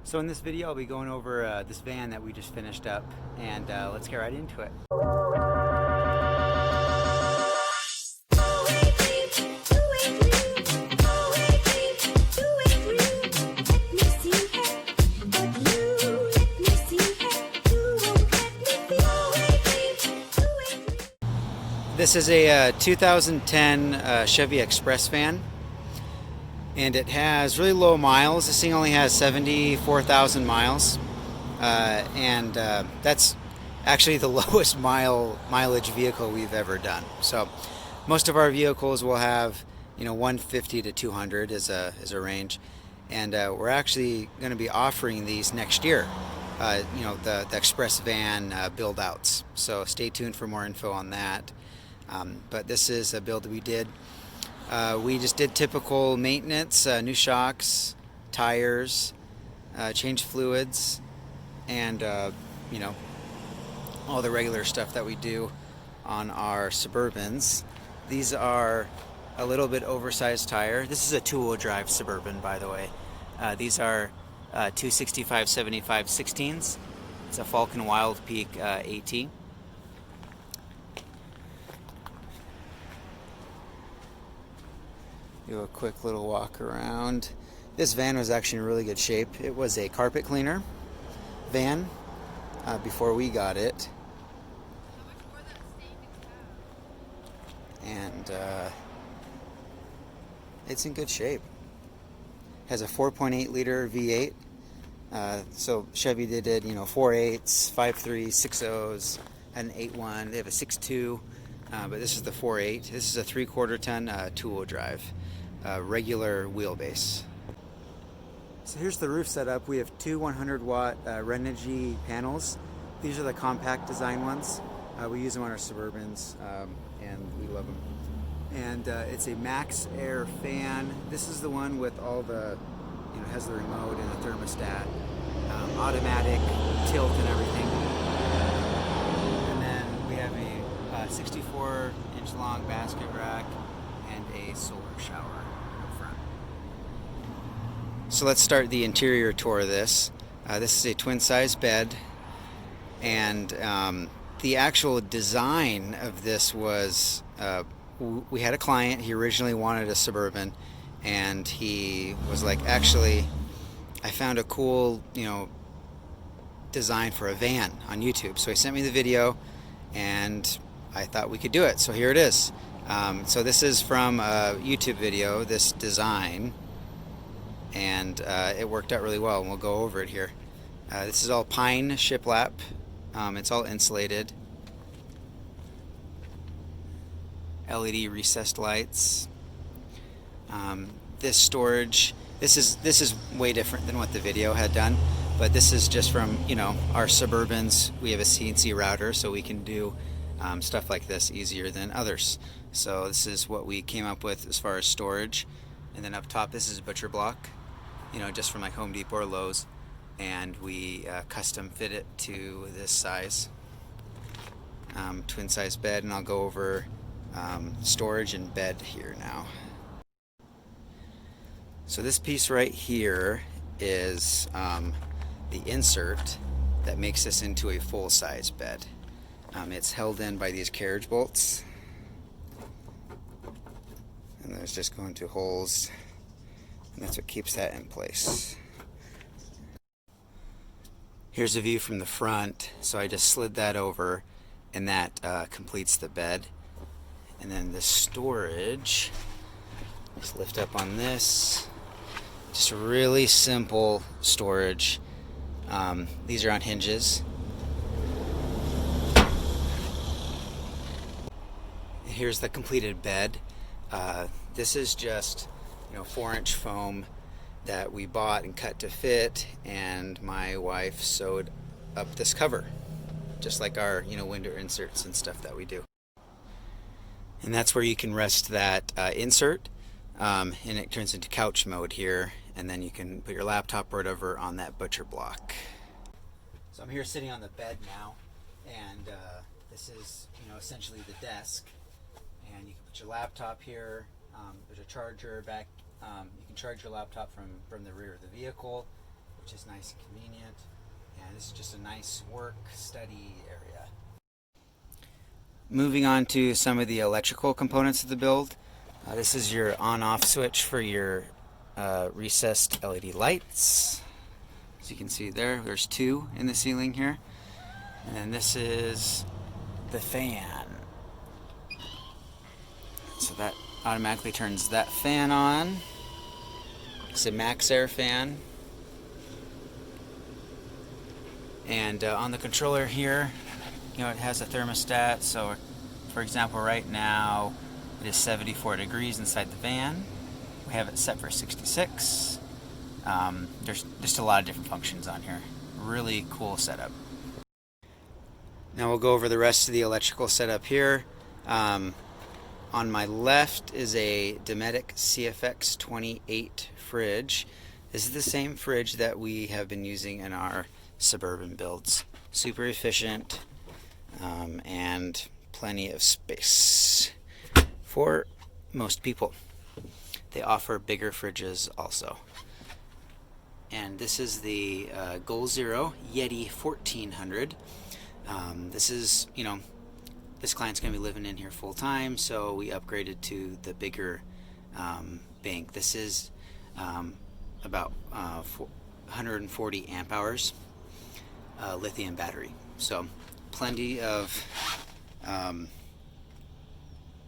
So in this video I'll be going over this van that we just finished up, and let's get right into it. This is a 2010 Chevy Express van, and it has really low miles. This thing only has 74,000 miles, and that's actually the lowest mileage vehicle we've ever done. So most of our vehicles will have 150 to 200 as a range, and we're actually going to be offering these next year. The Express van build outs. So stay tuned for more info on that. But this is a build that we did. We just did typical maintenance, new shocks, tires, changed fluids, and all the regular stuff that we do on our Suburbans. These are a little bit oversized tire. This is a two-wheel drive Suburban, by the way. These are 265/75 16s. It's a Falken Wildpeak AT. Do a quick little walk around. This van was actually in really good shape. It was a carpet cleaner van before we got it. And it's in good shape. Has a 4.8 liter V8. So Chevy did 4.8s, 5.3s, 6.0s, and an 8.1. They have a 6.2, but this is the 4.8. This is a 3/4 ton two-wheel drive. Regular wheelbase. So here's the roof setup. We have two 100-watt Renogy panels. These are the compact design ones. We use them on our Suburbans, and we love them. And it's a Maxxair fan. This is the one with all the, has the remote and the thermostat, automatic tilt and everything. And then we have a 64-inch long basket rack and a solar shower in front. So let's start the interior tour of this. This is a twin-size bed, and the actual design of this was, we had a client. He originally wanted a Suburban, and he was like, actually, I found a cool, design for a van on YouTube. So he sent me the video, and I thought we could do it. So here it is. So this is from a YouTube video, this design, and it worked out really well, and we'll go over it here. This is all pine shiplap. It's all insulated. LED recessed lights. This storage, this is way different than what the video had done, but this is just from our Suburbans. We have a CNC router, so we can do stuff like this easier than others. So this is what we came up with as far as storage. And then up top, this is a butcher block, just from like Home Depot or Lowe's, and we custom fit it to this size, twin size bed. And I'll go over storage and bed here now. So this piece right here is the insert that makes this into a full-size bed. It's held in by these carriage bolts, and there's just going to holes, and that's what keeps that in place. Here's a view from the front. So I just slid that over, and that completes the bed. And then the storage, just lift up on this. Just really simple storage. These are on hinges. Here's the completed bed. This is just 4-inch foam that we bought and cut to fit, and my wife sewed up this cover, just like our window inserts and stuff that we do. And that's where you can rest that insert, and it turns into couch mode here, and then you can put your laptop or whatever on that butcher block. So I'm here sitting on the bed now, and this is essentially the desk, and you can put your laptop here. There's a charger back. You can charge your laptop from the rear of the vehicle, which is nice and convenient. And this is just a nice work study area. Moving on to some of the electrical components of the build. This is your on-off switch for your recessed LED lights. As you can see there's two in the ceiling here. And then this is the fan. So that automatically turns that fan on. It's a Maxxair fan. And on the controller here, it has a thermostat. So for example, right now it is 74 degrees inside the van. We have it set for 66. There's just a lot of different functions on here. Really cool setup. Now we'll go over the rest of the electrical setup here. On my left is a Dometic CFX 28 fridge. This is the same fridge that we have been using in our Suburban builds. Super efficient and plenty of space for most people. They offer bigger fridges also. And this is the Goal Zero Yeti 1400. This is, this client's going to be living in here full time, so we upgraded to the bigger bank. This is about 140 amp hours lithium battery. So plenty of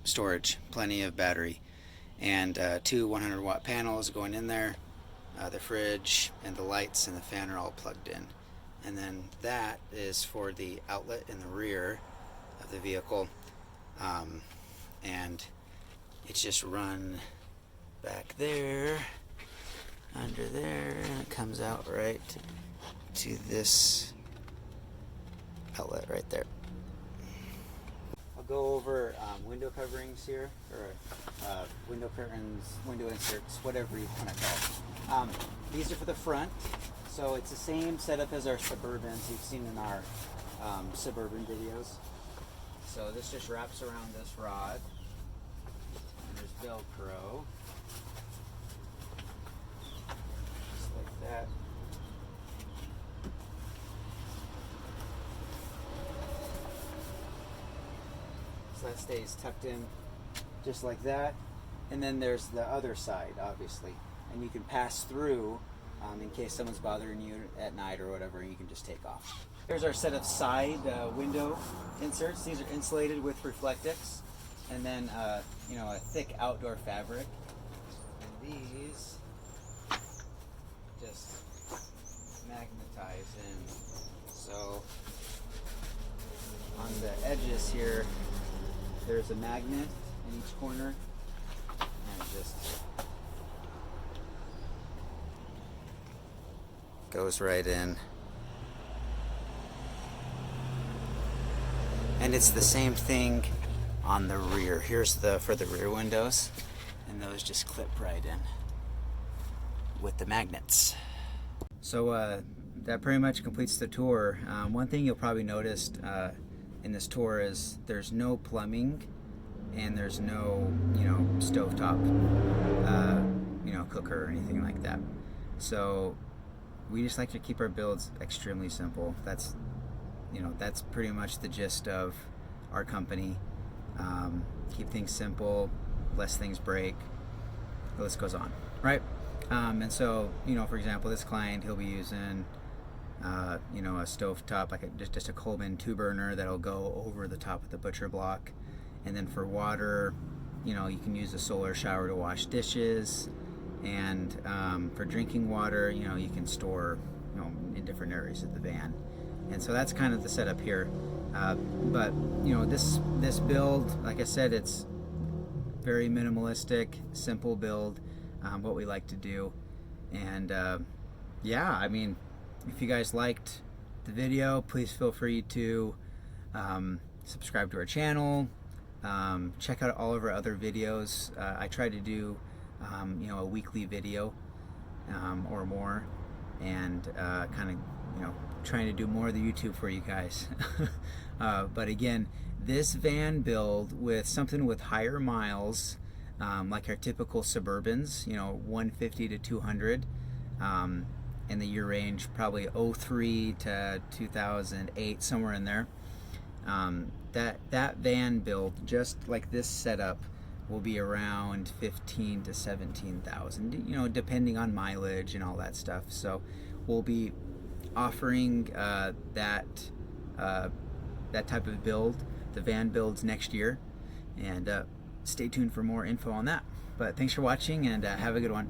storage, plenty of battery, and two 100 watt panels going in there. The fridge and the lights and the fan are all plugged in. And then that is for the outlet in the rear of the vehicle. And it's just run back there, under there, and it comes out right to this outlet right there. I'll go over window coverings here, or window curtains, window inserts, whatever you want to call it. These are for the front. So it's the same setup as our Suburbans you've seen in our Suburban videos. So this just wraps around this rod. And there's Velcro. Just like that. So that stays tucked in just like that. And then there's the other side, obviously. And you can pass through in case someone's bothering you at night or whatever, you can just take off. Here's our set of side window inserts. These are insulated with Reflectix, and then a thick outdoor fabric. And these just magnetize in. So on the edges here, there's a magnet in each corner, and it just goes right in. And it's the same thing on the rear. Here's for the rear windows, and those just clip right in with the magnets. So that pretty much completes the tour. One thing you'll probably notice in this tour is there's no plumbing and there's no stovetop cooker or anything like that. So we just like to keep our builds extremely simple. That's pretty much the gist of our company. Keep things simple, less things break, the list goes on, right? And so, for example, this client, he'll be using, a stovetop, like just a Coleman 2-burner that'll go over the top of the butcher block. And then for water, you can use a solar shower to wash dishes. And for drinking water, you can store, in different areas of the van. And so that's kind of the setup here. But this build, like I said, it's very minimalistic, simple build. What we like to do. And yeah, I mean, if you guys liked the video, please feel free to subscribe to our channel. Check out all of our other videos. I try to do a weekly video or more, and kind of trying to do more of the YouTube for you guys. But again, this van build with something with higher miles, like our typical Suburbans, 150 to 200, in the year range, probably '03 to 2008, somewhere in there. That van build, just like this setup, will be around 15 to 17,000, you know, depending on mileage and all that stuff. So we'll be offering that type of build, the van builds, next year, and stay tuned for more info on that. But thanks for watching, and have a good one.